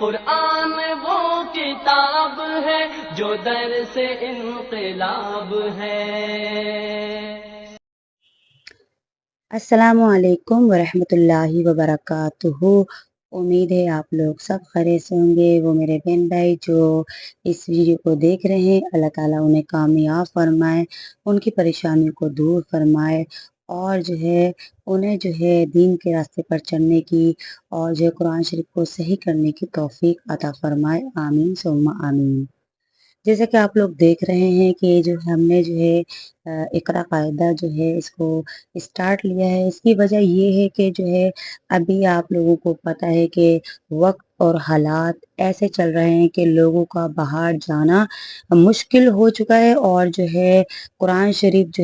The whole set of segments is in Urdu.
قرآن وہ کتاب ہے جو در سے انقلاب ہے۔ السلام علیکم ورحمۃ اللہ وبرکاتہ۔ امید ہے آپ لوگ سب خیریت سے ہوں گے۔ وہ میرے بہن بھائی جو اس ویڈیو کو دیکھ رہے ہیں، اللہ تعالیٰ انہیں کامیاب فرمائے، ان کی پریشانیوں کو دور فرمائے، اور انہیں دین کے راستے پر چلنے کی اور قرآن شریف کو صحیح کرنے کی توفیق عطا فرمائے، آمین ثم آمین۔ جیسا کہ آپ لوگ دیکھ رہے ہیں کہ ہم نے اقرا قاعدہ اس کو اسٹارٹ لیا ہے۔ اس کی وجہ یہ ہے کہ ابھی آپ لوگوں کو پتہ ہے کہ وقت اور حالات ایسے چل رہے ہیں کہ لوگوں کا باہر جانا مشکل ہو چکا ہے، اور قرآن شریف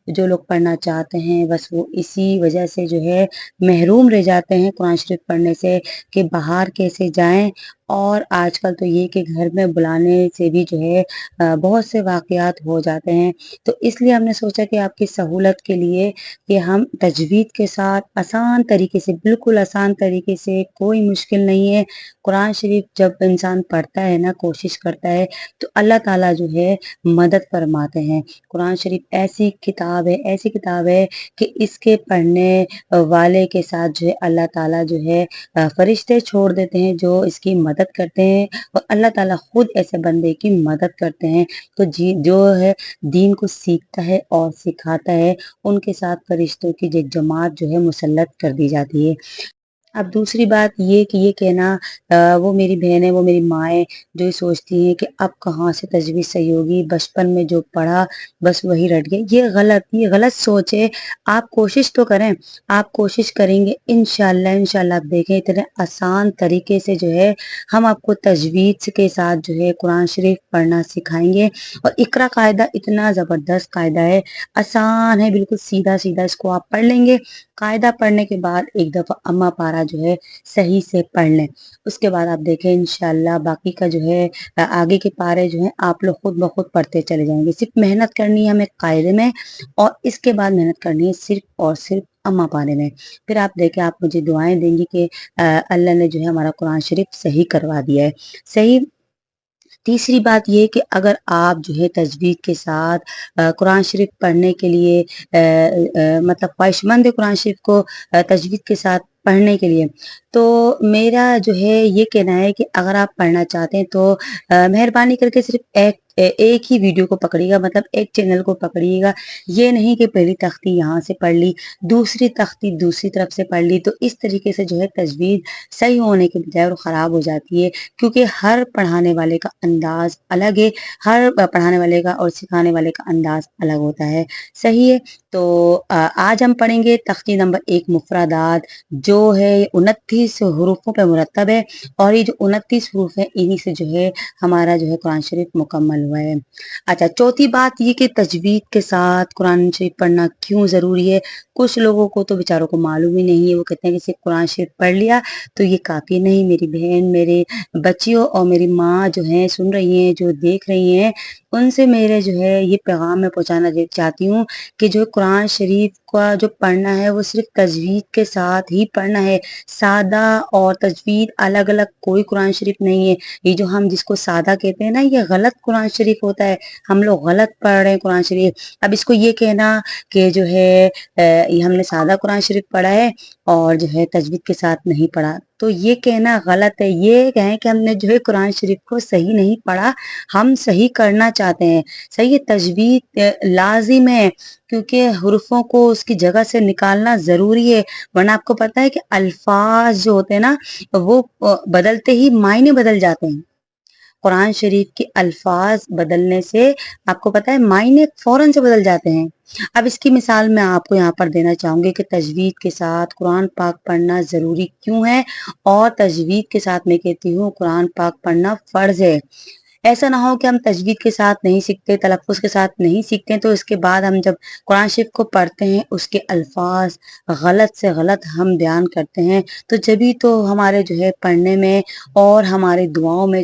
جو لوگ پڑھنا چاہتے ہیں بس وہ اسی وجہ سے محروم رہ جاتے ہیں قرآن شریف پڑھنے سے، کہ باہر کیسے جائیں۔ اور آج کل تو یہ کہ گھر میں بلانے سے بھی بہت سے واقعات ہو جاتے ہیں، تو اس لیے ہم نے سوچا کہ آپ کی سہولت کے لیے کہ ہم تجوید کے ساتھ آسان طریقے سے، بالکل آسان طریقے سے، کوئی مشکل نہیں ہے، قرآن شریف جب انسان پڑھتا ہے نا، کوشش کرتا ہے، تو اللہ تعالیٰ مدد فرماتے ہیں۔ قرآن شریف ایسی کتاب ہے کہ اس کے پڑھنے والے کے ساتھ اللہ تعالیٰ فرشتے چھوڑ دیتے ہیں جو اس کی مدد کرتے ہیں، اور اللہ تعالیٰ خود ایسے بندے کی مدد کرتے ہیں۔ تو جو دین کو سیکھتا ہے اور سکھاتا ہے، ان کے ساتھ فرشتوں کی ایک جماعت مسلط کر دی جاتی ہے۔ اب دوسری بات یہ کہ یہ کہنا وہ میری بہن ہے، وہ میری ماں ہے جو سوچتی ہیں کہ اب کہاں سے تجویز صحیح ہوگی، بچپن میں جو پڑھا بس وہی رٹ گیا، یہ غلط سوچ ہے۔ آپ کوشش تو کریں، آپ کوشش کریں گے انشاءاللہ آپ دیکھیں اتنے آسان طریقے سے ہم آپ کو تجوید کے ساتھ قرآن شریف پڑھنا سکھائیں گے۔ اور اقرا قاعدہ اتنا زبردست قاعدہ ہے، آسان ہے، بالکل سیدھا اس کو آپ پڑھ لیں گے۔ قاعدہ پڑھنے کے بعد ایک دفعہ اما پارا صحیح سے پڑھ لیں، اس کے بعد آپ دیکھیں انشاءاللہ باقی کا آگے کے پارے آپ لوگ خود بخود پڑھتے چلے جائیں گے۔ صرف محنت کرنی ہے ہمیں قاعدے میں، اور اس کے بعد محنت کرنی ہے صرف اور صرف اما پارے میں۔ پھر آپ دیکھیں، آپ مجھے دعائیں دیں گی کہ اللہ نے ہمارا قرآن شریف صحیح کروا دیا ہے۔ صحیح۔ تیسری بات یہ کہ اگر آپ تجوید کے ساتھ قرآن شریف پڑھنے کے لیے مطلب خواہش مند ہے قرآن شریف کو تجوید کے ساتھ پڑھنے کے لیے، تو میرا یہ کہنا ہے کہ اگر آپ پڑھنا چاہتے ہیں تو مہربانی کر کے صرف ایک ہی ویڈیو کو پکڑیے گا، مطلب ایک چینل کو پکڑیے گا۔ یہ نہیں کہ پہلی تختی یہاں سے پڑھ لی، دوسری تختی دوسری طرف سے پڑھ لی، تو اس طریقے سے تجوید صحیح ہونے کے بجائے وہ خراب ہو جاتی ہے، کیونکہ ہر پڑھانے والے کا انداز الگ ہے، ہر پڑھانے والے کا اور سکھانے والے کا انداز الگ ہوتا ہے۔ صحیح ہے۔ تو آج ہم پڑھیں گے تختی نمبر 1 مفردات، جو 29 حروفوں پہ مرتب ہے، اور یہ جو 29 حروف ہیں انہی سے ہمارا قرآن شریف مکمل ہوا ہے۔ اچھا، چوتھی بات یہ کہ تجوید کے ساتھ قرآن شریف پڑھنا کیوں ضروری ہے۔ کچھ لوگوں کو تو بیچاروں کو معلوم ہی نہیں ہے، وہ کہتے ہیں کہ صرف قرآن شریف پڑھ لیا تو یہ کافی نہیں۔ میری بہن، میرے بچیوں اور میری ماں سن رہی ہیں، جو دیکھ رہی ہیں، ان سے میرے یہ پیغام میں پہنچانا چاہتی ہوں کہ قرآن شریف کا پڑھنا ہے وہ صرف تجوید کے ساتھ ہی پڑھنا ہے۔ سادہ اور تجوید الگ الگ کوئی قرآن شریف نہیں ہے۔ یہ ہم جس کو سادہ کہتے ہیں نا، یہ غلط قرآن شریف ہوتا ہے، ہم لوگ غلط پڑھ رہے ہیں قرآن شریف۔ اب اس کو یہ کہنا کہ یہ ہم نے سادہ قرآن شریف پڑھا ہے اور تجوید کے ساتھ نہیں پڑھا، تو یہ کہنا غلط ہے۔ یہ کہیں کہ ہم نے قرآن شریف کو صحیح نہیں پڑھا، ہم صحیح کرنا چاہتے ہیں۔ صحیح تجوید لازم ہے، کیونکہ حروفوں کو اس کی جگہ سے نکالنا ضروری ہے، ورنہ آپ کو پتہ ہے کہ الفاظ جو ہوتے ہیں نا، وہ بدلتے ہی معنی بدل جاتے ہیں۔ قرآن شریف کے الفاظ بدلنے سے آپ کو پتہ ہے معنی فوراً سے بدل جاتے ہیں۔ اب اس کی مثال میں آپ کو یہاں پر دینا چاہوں گی کہ تجوید کے ساتھ قرآن پاک پڑھنا ضروری کیوں ہے، اور تجوید کے ساتھ میں کہتی ہوں قرآن پاک پڑھنا فرض ہے۔ ایسا نہ ہو کہ ہم تجوید کے ساتھ نہیں سیکھتے، تلفظ کے ساتھ نہیں سیکھتے، تو اس کے بعد ہم جب قرآن شریف کو پڑھتے ہیں اس کے الفاظ غلط سے غلط ہم بیان کرتے ہیں، تو جبھی تو ہمارے پڑھنے میں اور ہمارے دعاؤں میں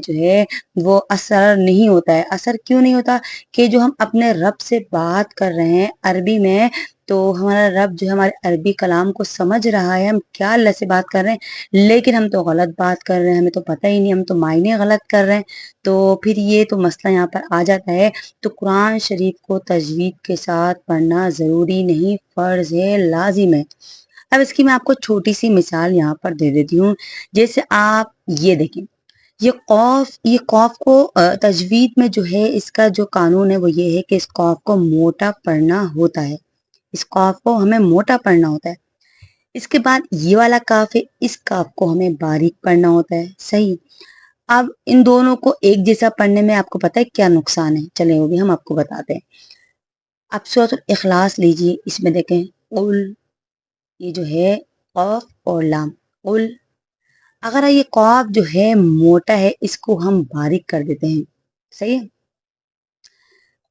وہ اثر نہیں ہوتا ہے۔ اثر کیوں نہیں ہوتا؟ کہ ہم اپنے رب سے بات کر رہے ہیں عربی میں، تو ہمارا رب جو ہے ہمارے عربی کلام کو سمجھ رہا ہے، ہم کیا اللہ سے بات کر رہے ہیں، لیکن ہم تو غلط بات کر رہے ہیں، ہمیں تو پتہ ہی نہیں، ہم تو معنی غلط کر رہے ہیں۔ تو پھر یہ تو مسئلہ یہاں پر آ جاتا ہے۔ تو قرآن شریف کو تجوید کے ساتھ پڑھنا ضروری نہیں، فرض ہے، لازم ہے۔ اب اس کی میں آپ کو چھوٹی سی مثال یہاں پر دے دیتی ہوں۔ جیسے آپ یہ دیکھیں، یہ قاف کو تجوید میں جو ہے اس کا جو قانون ہے وہ یہ ہے کہ اس قاف کو موٹا پڑھنا ہوتا ہے، اس قاف کو ہمیں موٹا پڑھنا ہوتا ہے۔ اس کے بعد یہ والا کاف ہے، اس کاف کو ہمیں باریک پڑھنا ہوتا ہے، صحیح۔ اب ان دونوں کو ایک جیسا پڑھنے میں آپ کو پتہ ہے کیا نقصان ہے، چلیں وہ بھی ہم آپ کو بتاتے ہیں۔ اب سورۃ الاخلاص لیجئے، اس میں دیکھیں قل، یہ جو ہے قاف اور لام، قل، اگر یہ قاف جو ہے موٹا ہے اس کو ہم باریک کر دیتے ہیں، صحیح ہے۔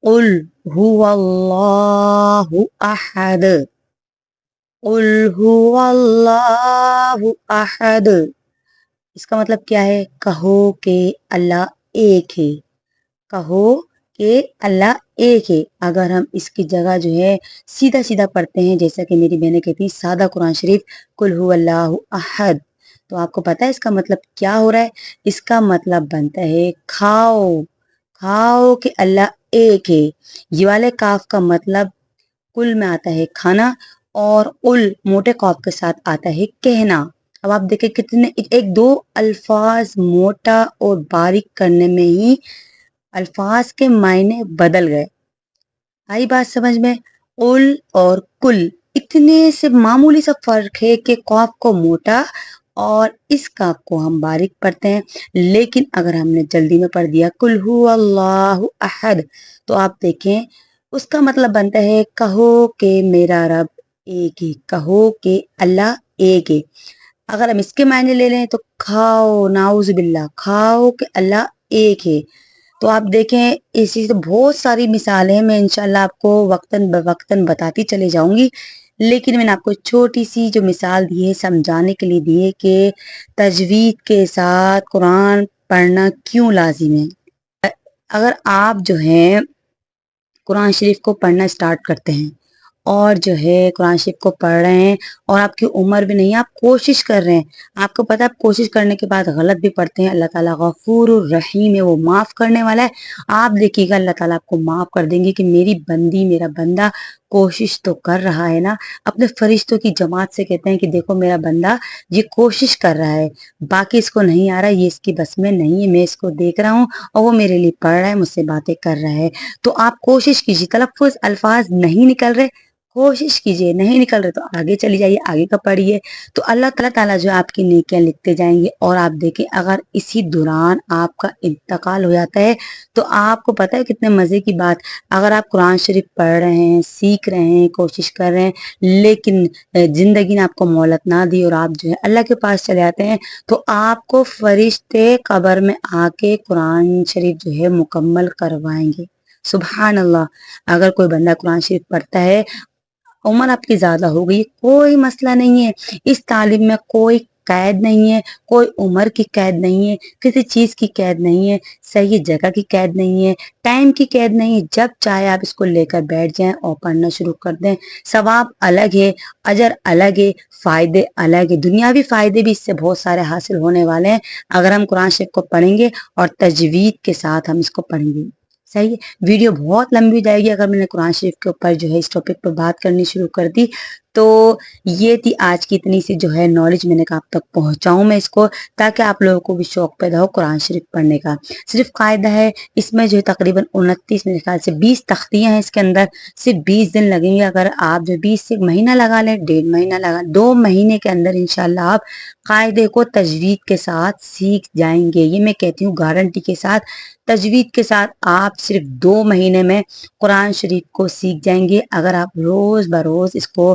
قل هو اللہ احد، قل هو اللہ احد، اس کا مطلب کیا ہے؟ کہو کہ اللہ ایک ہے، کہو کہ اللہ ایک ہے۔ اگر ہم اس کی جگہ جو ہے سیدھا سیدھا پڑھتے ہیں، جیسا کہ میری بہنیں کہتی ہیں سادہ قرآن شریف، قل هو اللہ احد، تو آپ کو پتہ ہے اس کا مطلب کیا ہو رہا ہے؟ اس کا مطلب بنتا ہے کھاؤ، کھاؤ کہ اللہ ایک ہے۔ یہ والے کاف کا مطلب کل میں آتا ہے کھانا، اور قل موٹے قاف کے ساتھ آتا ہے کہنا۔ اب آپ دیکھیں کتنے ایک دو الفاظ موٹا اور باریک کرنے میں ہی الفاظ کے معنی بدل گئے۔ آئی بات سمجھ میں؟ قل اور کل، اتنے سے معمولی سا فرق ہے کہ قاف کو موٹا اور اس کاف کو ہم باریک پڑھتے ہیں، لیکن اگر ہم نے جلدی میں پڑھ دیا قل هو اللہ احد، تو آپ دیکھیں اس کا مطلب بنتا ہے کہو کہ میرا رب ایک ہے، کہو کہ اللہ ایک ہے۔ اگر ہم اس کے معنی لے لیں تو کھاؤ، نعوذ باللہ، کھاؤ کہ اللہ ایک ہے۔ تو آپ دیکھیں اسی سے بہت ساری مثالیں میں انشاءاللہ آپ کو وقتاً بوقتاً بتاتی چلے جاؤں گی، لیکن میں نے آپ کو چھوٹی سی جو مثال دی ہے سمجھانے کے لیے دی ہے کہ تجوید کے ساتھ قرآن پڑھنا کیوں لازم ہے۔ اگر آپ جو ہیں قرآن شریف کو پڑھنا سٹارٹ کرتے ہیں اور جو ہے قرآن شریف کو پڑھ رہے ہیں اور آپ کی عمر بھی نہیں ہے، آپ کوشش کر رہے ہیں، آپ کو پتہ ہے آپ کوشش کرنے کے بعد غلط بھی پڑھتے ہیں، اللہ تعالیٰ غفور الرحیم ہے، وہ معاف کرنے والا ہے۔ آپ دیکھیے گا اللہ تعالیٰ آپ کو معاف کر دیں گے کہ میری بندی، میرا بندہ کوشش تو کر رہا ہے نا۔ اپنے فرشتوں کی جماعت سے کہتے ہیں کہ دیکھو میرا بندہ یہ کوشش کر رہا ہے، باقی اس کو نہیں آ رہا، یہ اس کی بس میں نہیں ہے، میں اس کو دیکھ رہا ہوں اور وہ میرے لیے پڑھ رہا ہے، مجھ سے باتیں کر رہا ہے۔ تو آپ کوشش کیجیے، تلفظ الفاظ نہیں نکل رہے کوشش کیجیے، نہیں نکل رہے تو آگے چلی جائیے، آگے کا پڑھیے، تو اللہ تعالیٰ جو آپ کی نیکیاں لکھتے جائیں گے۔ اور آپ دیکھیں اگر اسی دوران آپ کا انتقال ہو جاتا ہے تو آپ کو پتہ ہے کتنے مزے کی بات، اگر آپ قرآن شریف پڑھ رہے ہیں، سیکھ رہے ہیں، کوشش کر رہے ہیں، لیکن زندگی نے آپ کو مہلت نہ دی اور آپ جو ہے اللہ کے پاس چلے آتے ہیں، تو آپ کو فرشتے قبر میں آ کے قرآن شریف جو ہے مکمل کروائیں گے۔ سبحان اللہ۔ اگر کوئی بندہ قرآن شریف پڑھتا ہے، عمر آپ کی زیادہ ہو گئی، کوئی مسئلہ نہیں ہے، اس تعلیم میں کوئی قید نہیں ہے، کوئی عمر کی قید نہیں ہے، کسی چیز کی قید نہیں ہے، صحیح جگہ کی قید نہیں ہے، ٹائم کی قید نہیں ہے، جب چاہے آپ اس کو لے کر بیٹھ جائیں اور پڑھنا شروع کر دیں۔ ثواب الگ ہے، اجر الگ ہے، فائدے الگ ہے، دنیاوی فائدے بھی اس سے بہت سارے حاصل ہونے والے ہیں اگر ہم قرآن شریف کو پڑھیں گے اور تجوید کے ساتھ ہم اس کو پڑھیں گے۔ صحیح ہے، ویڈیو بہت لمبی ہو جائے گی اگر میں نے قرآن شریف کے اوپر جو ہے اس ٹاپک پر بات کرنی شروع کر دی۔ تو یہ تھی آج کی اتنی سی جو ہے نالج، میں نے کہا آپ تک پہنچاؤں میں اس کو، تاکہ آپ لوگوں کو بھی شوق پیدا ہو قرآن شریف پڑھنے کا۔ صرف قاعدہ ہے اس میں جو ہے تقریباً 29 میرے خیال سے 20 تختیاں ہیں اس کے اندر، صرف 20 دن لگیں گے۔ اگر آپ جو 20 سے مہینہ لگا لیں، 1.5 مہینہ لگا، 2 مہینے کے اندر انشاءاللہ آپ قاعدے کو تجوید کے ساتھ سیکھ جائیں گے۔ یہ میں کہتی ہوں گارنٹی کے ساتھ، تجوید کے ساتھ آپ صرف 2 مہینے میں قرآن شریف کو سیکھ جائیں گے اگر آپ روز بروز اس کو